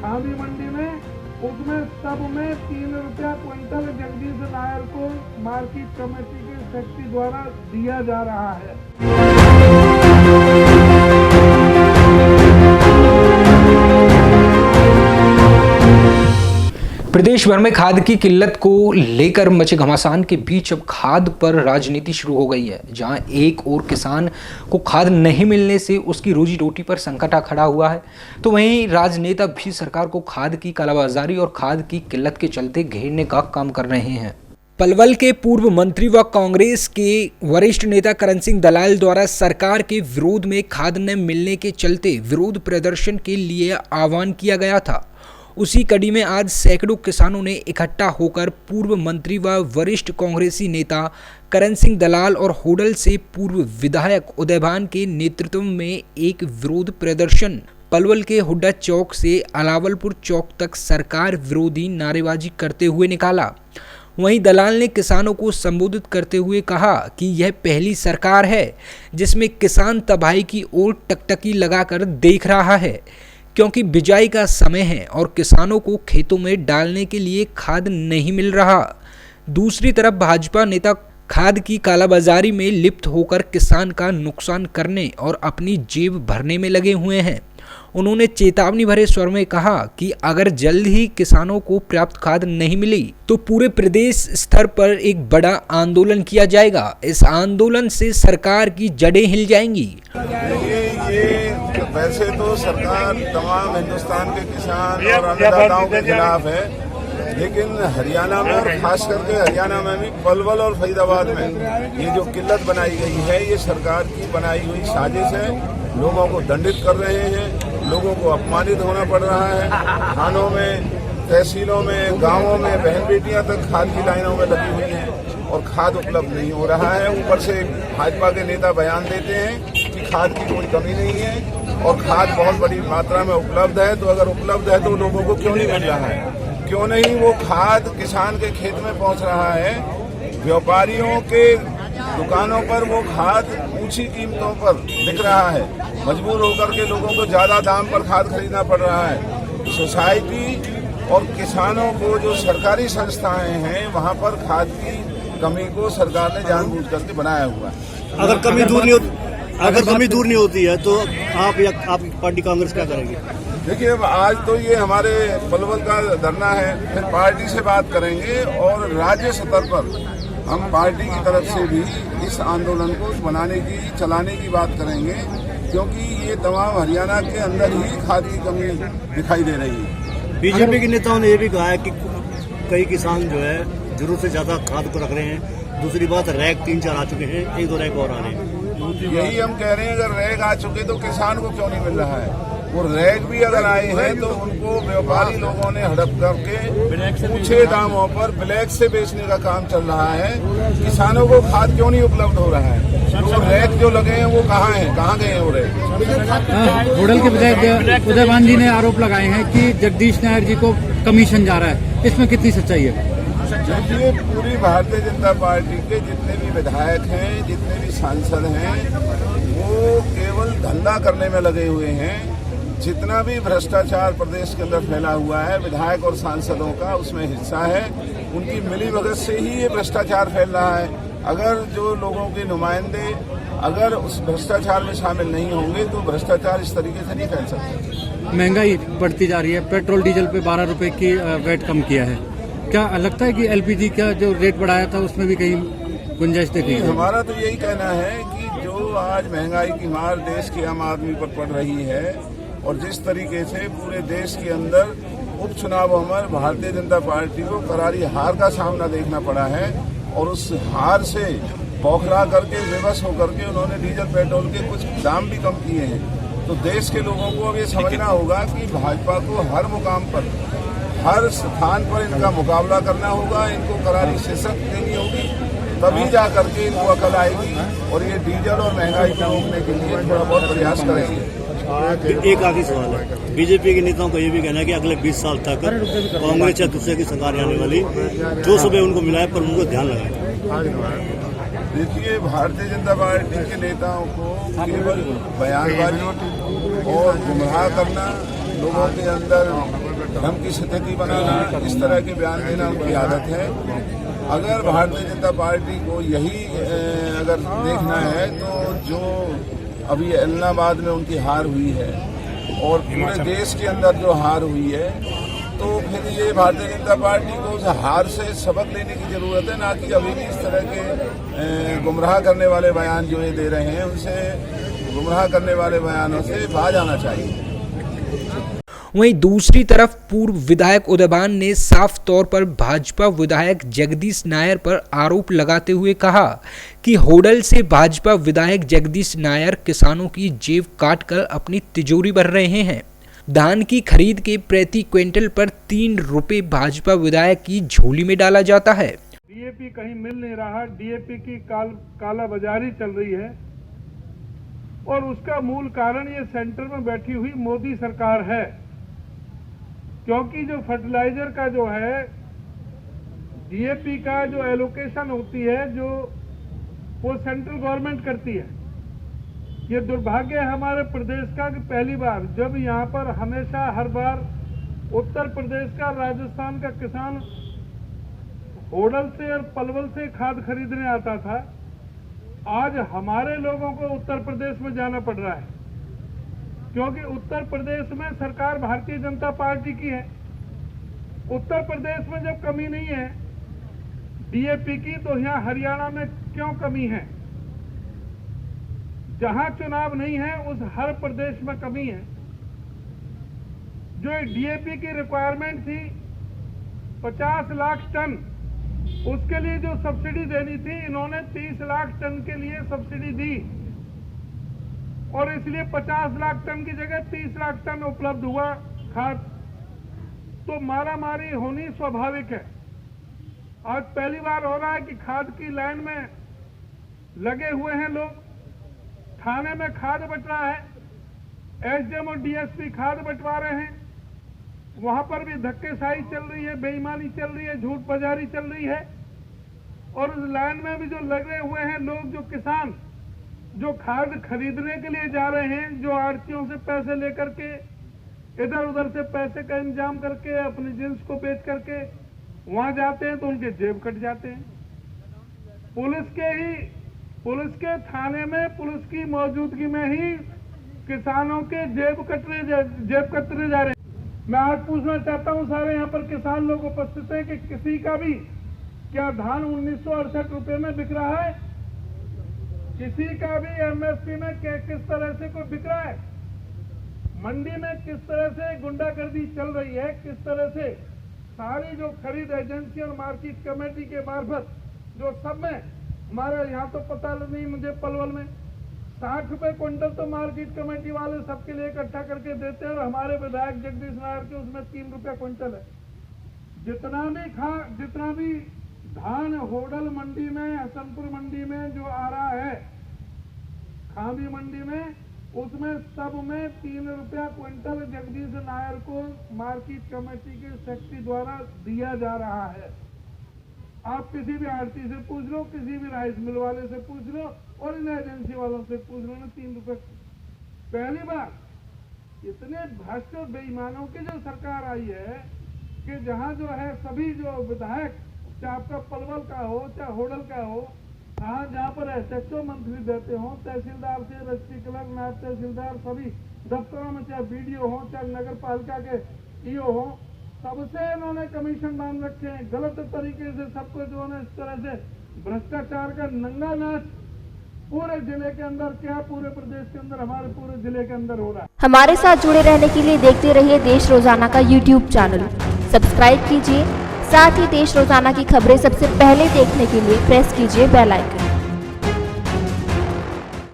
खादी मंडी में, उसमें सब में 3 रुपया क्विंटल जगदीश नायर को मार्केट कमेटी के सेक्रेटरी द्वारा दिया जा रहा है। प्रदेश भर में खाद की किल्लत को लेकर मचे घमासान के बीच अब खाद पर राजनीति शुरू हो गई है। जहां एक और किसान को खाद नहीं मिलने से उसकी रोजी रोटी पर संकट आ खड़ा हुआ है, तो वहीं राजनेता भी सरकार को खाद की कालाबाजारी और खाद की किल्लत के चलते घेरने का काम कर रहे हैं। पलवल के पूर्व मंत्री व कांग्रेस के वरिष्ठ नेता करण सिंह दलाल द्वारा सरकार के विरोध में खाद न मिलने के चलते विरोध प्रदर्शन के लिए आह्वान किया गया था। उसी कड़ी में आज सैकड़ों किसानों ने इकट्ठा होकर पूर्व मंत्री व वरिष्ठ कांग्रेसी नेता करण सिंह दलाल और होडल से पूर्व विधायक उदयभान के नेतृत्व में एक विरोध प्रदर्शन पलवल के हुड्डा चौक से अलावलपुर चौक तक सरकार विरोधी नारेबाजी करते हुए निकाला। वहीं दलाल ने किसानों को संबोधित करते हुए कहा कि यह पहली सरकार है जिसमें किसान तबाही की ओर टकटकी लगाकर देख रहा है, क्योंकि बिजाई का समय है और किसानों को खेतों में डालने के लिए खाद नहीं मिल रहा। दूसरी तरफ भाजपा नेता खाद की कालाबाजारी में लिप्त होकर किसान का नुकसान करने और अपनी जेब भरने में लगे हुए हैं। उन्होंने चेतावनी भरे स्वर में कहा कि अगर जल्द ही किसानों को पर्याप्त खाद नहीं मिली तो पूरे प्रदेश स्तर पर एक बड़ा आंदोलन किया जाएगा। इस आंदोलन से सरकार की जड़ें हिल जाएंगी। वैसे तो सरकार तमाम हिंदुस्तान के किसान और अन्नदाताओं के खिलाफ है, लेकिन हरियाणा में और खास करके हरियाणा में भी पलवल और फरीदाबाद में ये जो किल्लत बनाई गई है, ये सरकार की बनाई हुई साजिश है। लोगों को दंडित कर रहे हैं, लोगों को अपमानित होना पड़ रहा है। थानों में, तहसीलों में, गांवों में बहन बेटियां तक खाद की लाइनों में लगी हुई हैं और खाद उपलब्ध नहीं हो रहा है। ऊपर से भाजपा के नेता बयान देते हैं कि खाद की कोई कमी नहीं है और खाद बहुत बड़ी मात्रा में उपलब्ध है। तो अगर उपलब्ध है तो लोगों को क्यों नहीं मिल रहा है? क्यों नहीं वो खाद किसान के खेत में पहुंच रहा है? व्यापारियों के दुकानों पर वो खाद ऊंची कीमतों पर बिक रहा है, मजबूर होकर के लोगों को ज्यादा दाम पर खाद खरीदना पड़ रहा है। सोसाइटी और किसानों को जो सरकारी संस्थाएं हैं वहां पर खाद की कमी को सरकार ने जानबूझ करके बनाया हुआ है। अगर कमी दूर नहीं होती है तो आप या आपकी पार्टी कांग्रेस क्या करेगी? देखिए, अब आज तो ये हमारे पलवल का धरना है, फिर पार्टी से बात करेंगे और राज्य स्तर पर हम पार्टी की तरफ से भी इस आंदोलन को चलाने की बात करेंगे, क्योंकि ये तमाम हरियाणा के अंदर ही खाद की कमी दिखाई दे रही है। बीजेपी के नेताओं ने ये भी कहा है कि कई किसान जो है जरूरत से ज्यादा खाद को रख रहे हैं। दूसरी बात, रैक 3-4 आ चुके हैं, 1-2 रैक और आ रहे हैं। यही हम कह रहे हैं, अगर रैक आ चुके तो किसान को क्यों नहीं मिल रहा है? वो रैक भी अगर आए हैं तो उनको व्यापारी लोगों ने हड़प करके ऊंचे दामों पर ब्लैक से बेचने का काम चल रहा है। किसानों को खाद क्यों नहीं उपलब्ध हो रहा है? तो रैक जो लगे हैं वो कहाँ हैं, कहाँ गए हैं वो रैक? होडल के विधायक उदयभान जी ने आरोप लगाए हैं कि जगदीश नायर जी को कमीशन जा रहा है, इसमें कितनी सच्चाई है? देखिए, पूरी भारतीय जनता पार्टी के जितने भी विधायक हैं, जितने भी सांसद हैं, वो केवल धंधा करने में लगे हुए हैं। जितना भी भ्रष्टाचार प्रदेश के अंदर फैला हुआ है, विधायक और सांसदों का उसमें हिस्सा है। उनकी मिलीभगत से ही ये भ्रष्टाचार फैल रहा है। अगर जो लोगों के नुमाइंदे अगर उस भ्रष्टाचार में शामिल नहीं होंगे तो भ्रष्टाचार इस तरीके से नहीं फैल सकता। महंगाई बढ़ती जा रही है, पेट्रोल डीजल पे 12 रुपए की वैट कम किया है। क्या लगता है कि एलपीजी का जो रेट बढ़ाया था उसमें भी कहीं गुंजाइश देखी? हमारा तो यही कहना है कि जो आज महंगाई की मार देश के आम आदमी पर पड़ रही है और जिस तरीके से पूरे देश के अंदर उपचुनाव हमारे भारतीय जनता पार्टी को करारी हार का सामना देखना पड़ा है और उस हार से बौखला करके, विवश होकर के उन्होंने डीजल पेट्रोल के कुछ दाम भी कम किए हैं। तो देश के लोगों को अब ये समझना होगा कि भाजपा को हर मुकाम पर, हर स्थान पर इनका मुकाबला करना होगा, इनको करारी शिकस्त देनी होगी, तभी जा करके इनको अकल आएगी और ये डीजल और महंगाई को रोकने के लिए थोड़ा बहुत प्रयास करेंगे। एक आखिरी सवाल है, बीजेपी के नेताओं का ये भी कहना है कि अगले 20 साल तक कांग्रेस या दूसरे की सरकार आने वाली, जो सुबह उनको मिला है पर उनको ध्यान लगाए। देखिए, भारतीय जनता पार्टी के नेताओं को केवल बयानबाजी और गुमराह करना, लोगों के अंदर धमकी स्थिति बनाना, इस तरह के बयान देना उनकी आदत है। अगर भारतीय जनता पार्टी को यही अगर देखना है तो जो अभी इलाहाबाद में उनकी हार हुई है और पूरे देश के अंदर जो हार हुई है, तो फिर ये भारतीय जनता पार्टी को उस हार से सबक लेने की जरूरत है, ना कि अभी भी इस तरह के गुमराह करने वाले बयान जो ये दे रहे हैं, उनसे गुमराह करने वाले बयानों से बाज आना चाहिए। वहीं दूसरी तरफ पूर्व विधायक उदयभान ने साफ तौर पर भाजपा विधायक जगदीश नायर पर आरोप लगाते हुए कहा कि होडल से भाजपा विधायक जगदीश नायर किसानों की जेब काटकर अपनी तिजोरी भर रहे हैं। धान की खरीद के प्रति क्विंटल पर 3 रुपए भाजपा विधायक की झोली में डाला जाता है। डीएपी कहीं मिल नहीं रहा, डीएपी की कालाबाजारी चल रही है और उसका मूल कारण ये सेंटर में बैठी हुई मोदी सरकार है, क्योंकि जो फर्टिलाइजर का जो है डीएपी का जो एलोकेशन होती है जो वो सेंट्रल गवर्नमेंट करती है। ये दुर्भाग्य है हमारे प्रदेश का कि पहली बार जब यहाँ पर हमेशा हर बार उत्तर प्रदेश का, राजस्थान का किसान होडल से और पलवल से खाद खरीदने आता था, आज हमारे लोगों को उत्तर प्रदेश में जाना पड़ रहा है, क्योंकि उत्तर प्रदेश में सरकार भारतीय जनता पार्टी की है। उत्तर प्रदेश में जब कमी नहीं है डीएपी की, तो यहाँ हरियाणा में क्यों कमी है? जहां चुनाव नहीं है उस हर प्रदेश में कमी है। जो डीएपी की रिक्वायरमेंट थी 50 लाख टन, उसके लिए जो सब्सिडी देनी थी इन्होंने 30 लाख टन के लिए सब्सिडी दी और इसलिए 50 लाख टन की जगह 30 लाख टन उपलब्ध हुआ खाद। तो मारामारी होनी स्वाभाविक है। आज पहली बार हो रहा है कि खाद की लाइन में लगे हुए हैं लोग, थाने में खाद बंट रहा है, एसडीएम और डीएसपी खाद बंटवा रहे हैं, वहां पर भी धक्केशाही चल रही है, बेईमानी चल रही है, झूठ बाजारी चल रही है। और उस लाइन में भी जो लगे हुए हैं लोग, जो किसान जो खाद खरीदने के लिए जा रहे हैं, जो आड़तियों से पैसे लेकर के इधर उधर से पैसे का इंतजाम करके अपनी जिन्स को बेच करके वहां जाते हैं तो उनके जेब कट जाते हैं। पुलिस के थाने में पुलिस की मौजूदगी में ही किसानों के जेब कतरे जा रहे हैं। मैं आज पूछना चाहता हूं, सारे यहाँ पर किसान लोग उपस्थित हैं कि किसी का भी क्या धान 1968 रुपए में बिक रहा है? किसी का भी एमएसपी में किस तरह से कोई बिक रहा है? मंडी में किस तरह से गुंडागर्दी चल रही है, किस तरह से सारी जो खरीद एजेंसी और मार्केट कमेटी के मार्फत जो सब में हमारे यहाँ तो पता नहीं मुझे पलवल में 60 रुपए क्विंटल तो मार्केट कमेटी वाले सबके लिए इकट्ठा करके देते हैं और हमारे विधायक जगदीश नायर के उसमें 3 रुपया क्विंटल है। जितना भी धान होडल मंडी में, हसनपुर मंडी में जो आ रहा है, खांभी मंडी में, उसमें सब में 3 रुपया क्विंटल जगदीश नायर को मार्केट कमेटी के सेक्रेटरी द्वारा दिया जा रहा है। आप किसी भी आड़ती से पूछ लो, किसी भी राइस मिल वाले से पूछ लो और इन एजेंसी वालों से पूछ लो ना, 3 रुपए। पहली बार इतने भ्रष्ट और बेईमानों की जो सरकार आई है कि जहां जो है सभी जो विधायक, चाहे आपका पलवल का हो चाहे होडल का हो, जहाँ पर एसएचओ मंत्री देते हो, तहसीलदार से रजिस्ट्री क्लर्क, नायब तहसीलदार, सभी दफ्तरों में चाहे बीडीओ हो चाहे नगर पालिका के ईओ हो, सबसे इन्होंने कमीशन मान रखे हैं। गलत तरीके से सबको जो है इस तरह से भ्रष्टाचार का नंगा नाच पूरे जिले के अंदर, क्या पूरे प्रदेश के अंदर, हमारे पूरे जिले के अंदर हो रहा है। हमारे साथ जुड़े रहने के लिए देखते रहिए देश रोजाना का यूट्यूब चैनल, सब्सक्राइब कीजिए। साथ ही देश रोजाना की खबरें सबसे पहले देखने के लिए प्रेस कीजिए बेल आइकन।